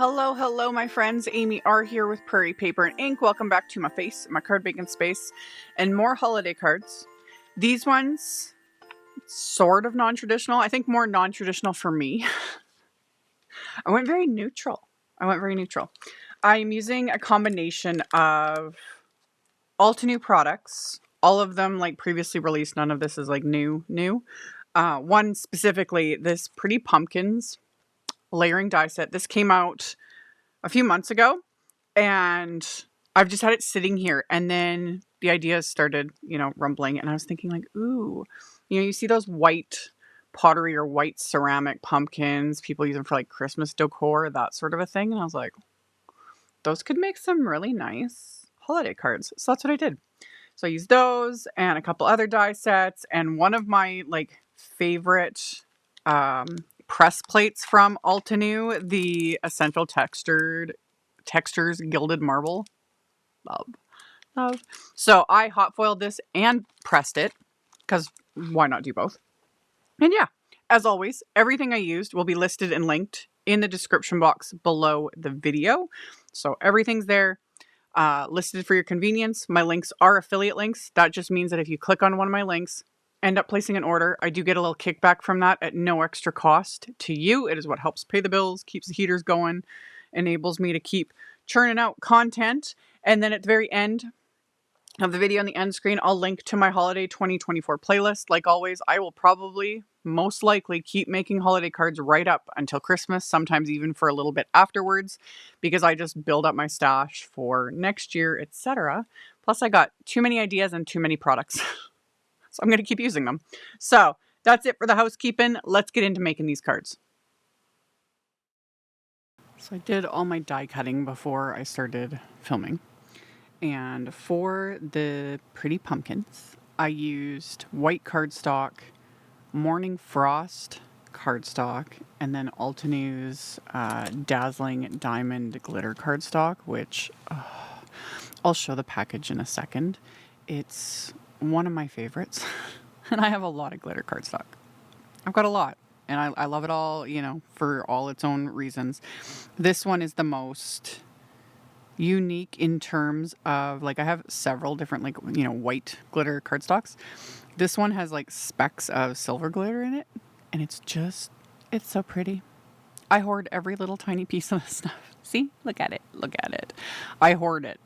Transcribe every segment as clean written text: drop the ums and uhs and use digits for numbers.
Hello, hello, my friends. AmyR here with Prairie Paper and Ink. Welcome back to my face, my card making space, and more holiday cards. These ones, sort of non-traditional. I think more non-traditional for me. I went very neutral. I'm using a combination of Altenew products. All of them like previously released. None of this is like new. One specifically, this Pretty Pumpkins layering die set. This came out a few months ago, and I've just had it sitting here, and then the ideas started, rumbling, and I was thinking like, ooh, you see those white pottery or white ceramic pumpkins people use them for like Christmas decor, that sort of a thing, and I was like, those could make some really nice holiday cards. So that's what I did. So I used those and a couple other die sets, and one of my like favorite press plates from Altenew, the Essential Textures Gilded Marble. Love. So I hot foiled this and pressed it, because why not do both? And yeah, as always, everything I used will be listed and linked in the description box below the video. So everything's there, listed for your convenience. My links are affiliate links. That just means that if you click on one of my links, end up placing an order, I do get a little kickback from that at no extra cost to you. It is what helps pay the bills, keeps the heaters going, enables me to keep churning out content. And then at the very end of the video on the end screen, I'll link to my holiday 2024 playlist. Like always, I will probably, most likely, keep making holiday cards right up until Christmas, sometimes even for a little bit afterwards, because I just build up my stash for next year, etc. Plus, I got too many ideas and too many products. So I'm going to keep using them. So that's it for the housekeeping. Let's get into making these cards. So I did all my die cutting before I started filming. And for the Pretty Pumpkins, I used white cardstock, Morning Frost cardstock, and then Altenew's Dazzling Diamond Glitter cardstock, which I'll show the package in a second. It's one of my favorites, and I have a lot of glitter cardstock. I've got a lot, and I love it all, for all its own reasons. This one is the most unique in terms of, like, I have several different, like, white glitter cardstocks. This one has, like, specks of silver glitter in it, and it's so pretty. I hoard every little tiny piece of this stuff. See? Look at it. I hoard it.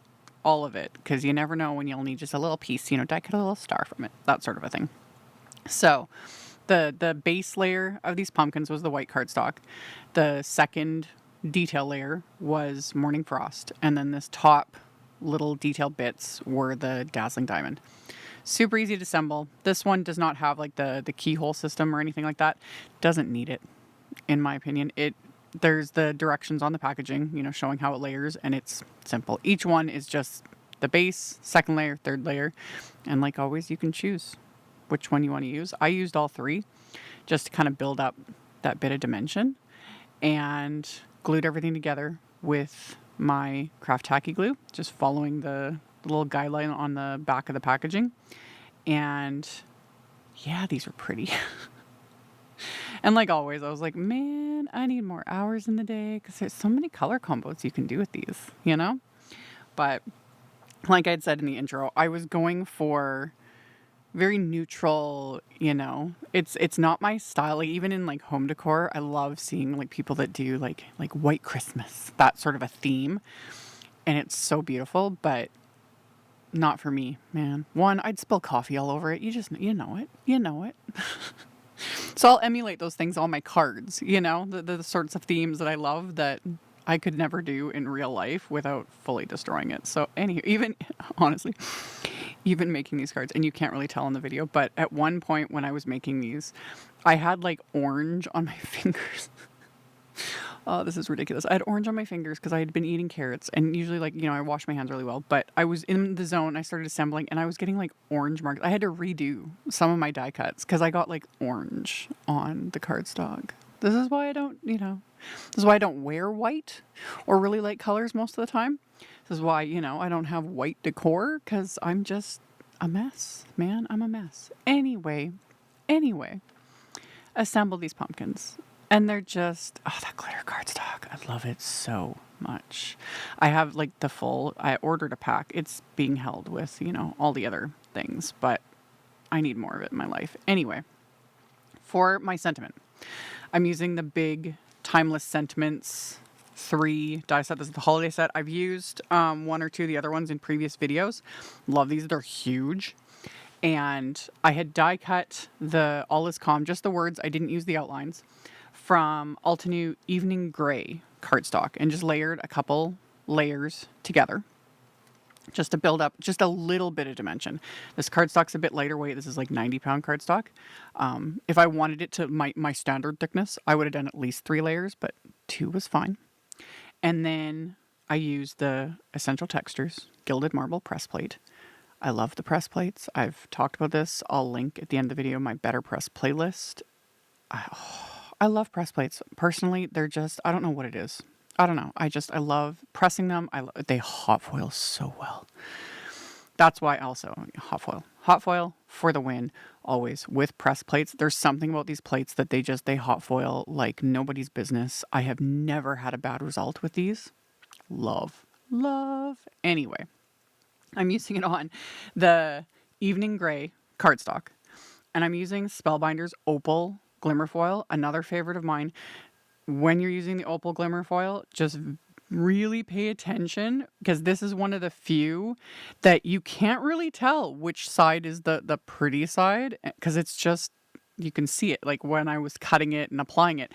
All of it, because you never know when you'll need just a little piece, die cut a little star from it, that sort of a thing. So the base layer of these pumpkins was the white cardstock. The second detail layer was Morning Frost, and then this top little detail bits were the Dazzling Diamond. Super easy to assemble. This one does not have like the keyhole system or anything like that. Doesn't need it, in my opinion. There's the directions on the packaging, showing how it layers, and it's simple. Each one is just the base, second layer, third layer, and like always, you can choose which one you want to use. I used all three just to kind of build up that bit of dimension, and glued everything together with my craft tacky glue, just following the little guideline on the back of the packaging. And yeah, these are pretty. And like always, I was like, man, I need more hours in the day, because there's so many color combos you can do with these, But like I'd said in the intro, I was going for very neutral, It's not my style. Like, even in like home decor, I love seeing like people that do like white Christmas, that sort of a theme. And it's so beautiful, but not for me, man. One, I'd spill coffee all over it. You know it. So I'll emulate those things on my cards, the sorts of themes that I love that I could never do in real life without fully destroying it. So honestly, even making these cards, and you can't really tell in the video, but at one point when I was making these, I had like orange on my fingers. Oh, this is ridiculous. I had orange on my fingers because I had been eating carrots, and usually I wash my hands really well, but I was in the zone. I started assembling, and I was getting like orange marks. I had to redo some of my die cuts because I got like orange on the cardstock. This is why I don't wear white or really light colors most of the time. This is why, I don't have white decor, because I'm just a mess, man. I'm a mess. Anyway, assemble these pumpkins. And they're just, oh, that glitter cardstock. I love it so much. I have like I ordered a pack. It's being held with, all the other things, but I need more of it in my life. Anyway, for my sentiment, I'm using the big Timeless Sentiments 3 die set. This is the holiday set. I've used one or two of the other ones in previous videos. Love these. They're huge. And I had die cut the All Is Calm, just the words. I didn't use the outlines, from Altenew Evening Gray cardstock, and just layered a couple layers together just to build up just a little bit of dimension. This cardstock's a bit lighter weight. This is like 90-pound cardstock. If I wanted it to my standard thickness, I would have done at least 3 layers, but 2 was fine. And then I used the Essential Textures Gilded Marble Press Plate. I love the press plates. I've talked about this. I'll link at the end of the video my BetterPress playlist. I love press plates. Personally, they're just, I don't know what it is. I don't know. I love pressing them. They hot foil so well. That's why also hot foil. Hot foil for the win, always, with press plates. There's something about these plates that they hot foil like nobody's business. I have never had a bad result with these. Love. Anyway, I'm using it on the Evening Gray cardstock, and I'm using Spellbinders Opal Glimmer Foil, another favorite of mine. When you're using the Opal Glimmer Foil, just really pay attention, because this is one of the few that you can't really tell which side is the pretty side, because it's just, you can see it. Like when I was cutting it and applying it,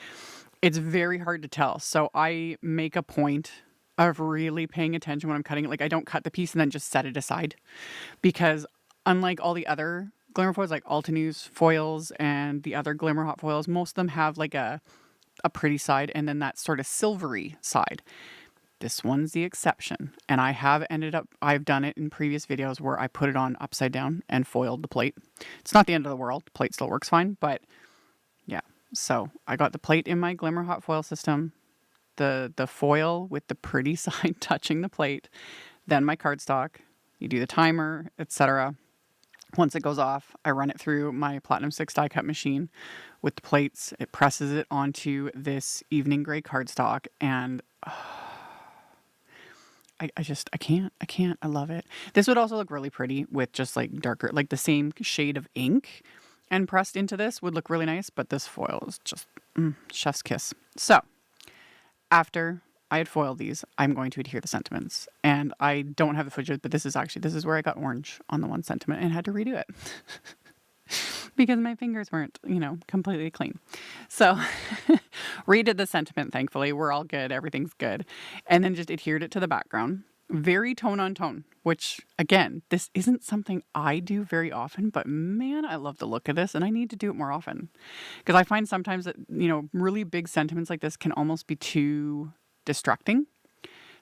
it's very hard to tell. So I make a point of really paying attention when I'm cutting it. Like I don't cut the piece and then just set it aside, because unlike all the other glimmer foils, like Altenew's foils and the other glimmer hot foils, most of them have like a pretty side and then that sort of silvery side. This one's the exception. And I've done it in previous videos where I put it on upside down and foiled the plate. It's not the end of the world. The plate still works fine, but yeah. So I got the plate in my glimmer hot foil system, the foil with the pretty side touching the plate, then my cardstock. You do the timer, etc. Once it goes off, I run it through my Platinum 6 die cut machine with the plates. It presses it onto this Evening Gray cardstock, and I can't. I love it. This would also look really pretty with just like darker, like the same shade of ink and pressed into this would look really nice, but this foil is just chef's kiss. So after I had foiled these, I'm going to adhere the sentiments. And I don't have the footage, but this is where I got orange on the one sentiment and had to redo it. Because my fingers weren't, completely clean. So redid the sentiment, thankfully. We're all good. Everything's good. And then just adhered it to the background. Very tone on tone, which again, this isn't something I do very often, but man, I love the look of this and I need to do it more often. Because I find sometimes that, really big sentiments like this can almost be too distracting.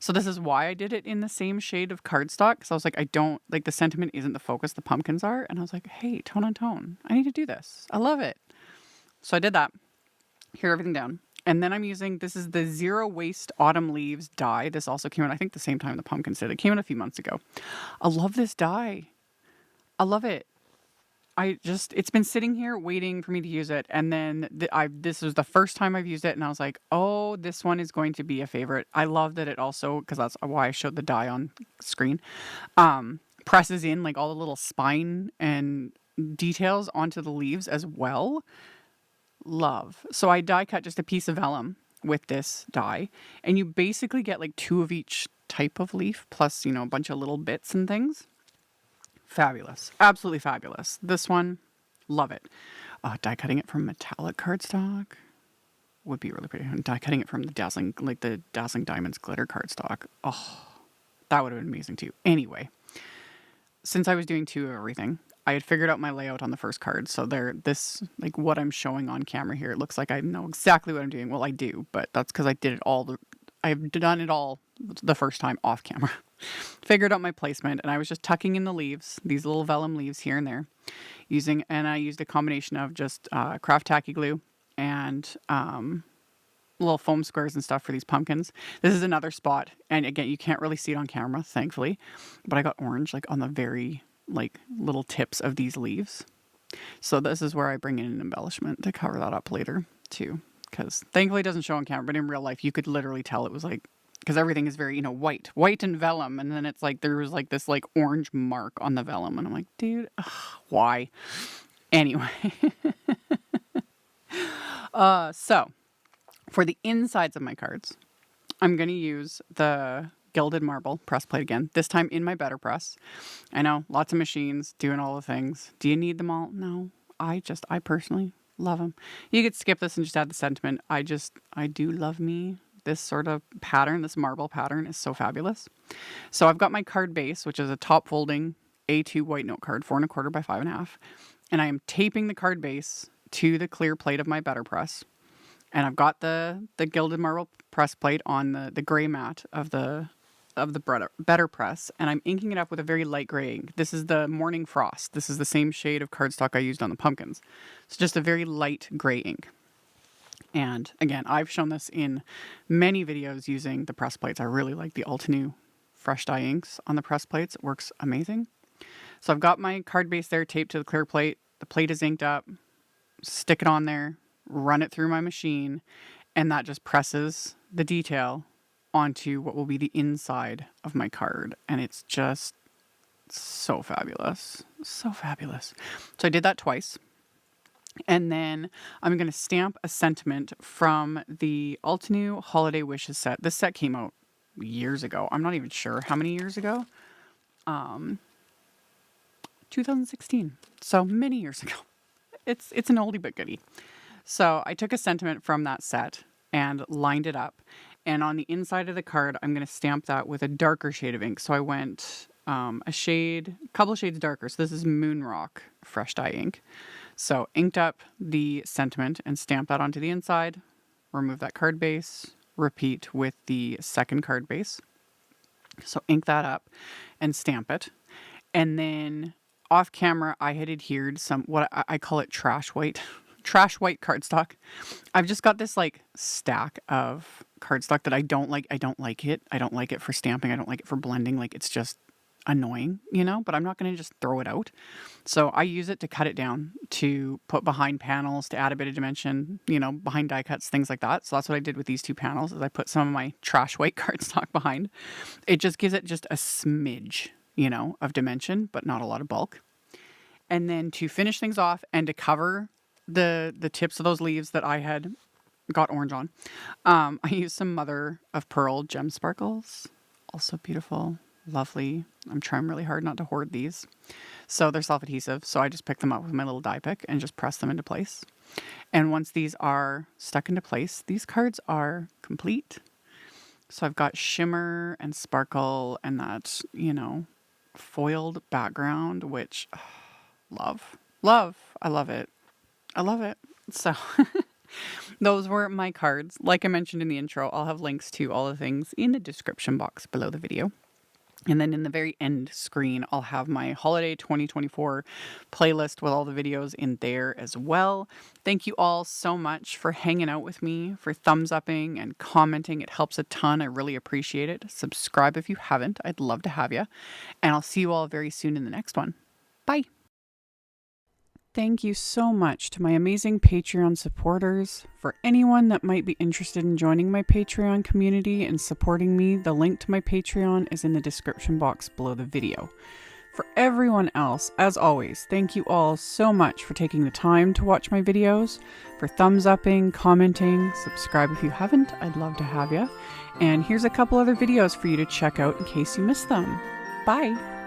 So this is why I did it in the same shade of cardstock. Because I was like, I don't, like the sentiment isn't the focus, the pumpkins are. And I was like, hey, tone on tone. I need to do this. I love it. So I did that. Hear everything down. And then this is the Zero Waste Autumn Leaves die. This also came out, I think, the same time the pumpkins did. It came out a few months ago. I love this die. I love it. It's been sitting here waiting for me to use it. And then this was the first time I've used it. And I was like, oh, this one is going to be a favorite. I love that it also, because that's why I showed the die on screen, presses in like all the little spine and details onto the leaves as well. Love. So I die cut just a piece of vellum with this die. And you basically get like 2 of each type of leaf plus, a bunch of little bits and things. Fabulous. Absolutely fabulous. This one, love it. Die cutting it from metallic cardstock would be really pretty. And die cutting it from the Dazzling, like the Dazzling Diamonds glitter cardstock. Oh, that would have been amazing too. Anyway, since I was doing 2 of everything, I had figured out my layout on the first card. So like what I'm showing on camera here, it looks like I know exactly what I'm doing. Well, I do, but that's because I've done it all the first time off camera. Figured out my placement, and I was just tucking in the leaves, these little vellum leaves here and there, and I used a combination of just craft tacky glue and little foam squares and stuff for these pumpkins. This is another spot, and again, you can't really see it on camera, thankfully, but I got orange like on the very little tips of these leaves. So this is where I bring in an embellishment to cover that up later too. because thankfully it doesn't show on camera, but in real life you could literally tell it was like, because everything is very, white and vellum, and then it's like there was like this like orange mark on the vellum, and I'm like, dude, why? Anyway, so for the insides of my cards, I'm gonna use the Gilded marble press plate again, this time in my BetterPress. I know, lots of machines doing all the things. Do you need them all? No. I personally love them. You could skip this and just add the sentiment. I do love me. This sort of pattern, this marble pattern is so fabulous. So I've got my card base, which is a top folding A2 white note card, 4 1/4 by 5 1/2. And I am taping the card base to the clear plate of my BetterPress. And I've got the Gilded marble press plate on the gray mat of the BetterPress, and I'm inking it up with a very light gray ink. This is the Morning Frost. This is the same shade of cardstock I used on the pumpkins. It's just a very light gray ink. And again, I've shown this in many videos using the press plates. I really like the Altenew fresh dye inks on the press plates. It works amazing. So I've got my card base there taped to the clear plate. The plate is inked up. Stick it on there, run it through my machine, and that just presses the detail onto what will be the inside of my card. And it's just so fabulous. So fabulous. So I did that twice. And then I'm going to stamp a sentiment from the Altenew Holiday Wishes set. This set came out years ago. I'm not even sure how many years ago. 2016. So many years ago. It's an oldie but goodie. So I took a sentiment from that set and lined it up. And on the inside of the card, I'm going to stamp that with a darker shade of ink. So I went a couple shades darker. So this is Moonrock fresh dye ink. So inked up the sentiment and stamped that onto the inside. Remove that card base. Repeat with the second card base. So ink that up and stamp it. And then off camera, I had adhered some, what I call it trash white cardstock. I've just got this like stack of cardstock that I don't like. I don't like it. I don't like it for stamping. I don't like it for blending. Like, it's just annoying, but I'm not going to just throw it out. So I use it to cut it down, to put behind panels, to add a bit of dimension, behind die cuts, things like that. So that's what I did with these two panels, is I put some of my trash white cardstock behind. It just gives it just a smidge, of dimension, but not a lot of bulk. And then to finish things off and to cover the tips of those leaves that I had got orange on, I used some mother of pearl gem sparkles. Also beautiful, lovely. I'm trying really hard not to hoard these. So they're self-adhesive. So I just pick them up with my little die pick and just press them into place. And once these are stuck into place, these cards are complete. So I've got shimmer and sparkle and that, foiled background, which love. I love it. So those were my cards. Like I mentioned in the intro, I'll have links to all the things in the description box below the video. And then in the very end screen, I'll have my holiday 2024 playlist with all the videos in there as well. Thank you all so much for hanging out with me, for thumbs upping and commenting. It helps a ton. I really appreciate it. Subscribe if you haven't. I'd love to have you. And I'll see you all very soon in the next one. Bye. Thank you so much to my amazing Patreon supporters. For anyone that might be interested in joining my Patreon community and supporting me, the link to my Patreon is in the description box below the video. For everyone else, as always, thank you all so much for taking the time to watch my videos, for thumbs upping, commenting, subscribe if you haven't. I'd love to have you. And here's a couple other videos for you to check out in case you missed them. Bye!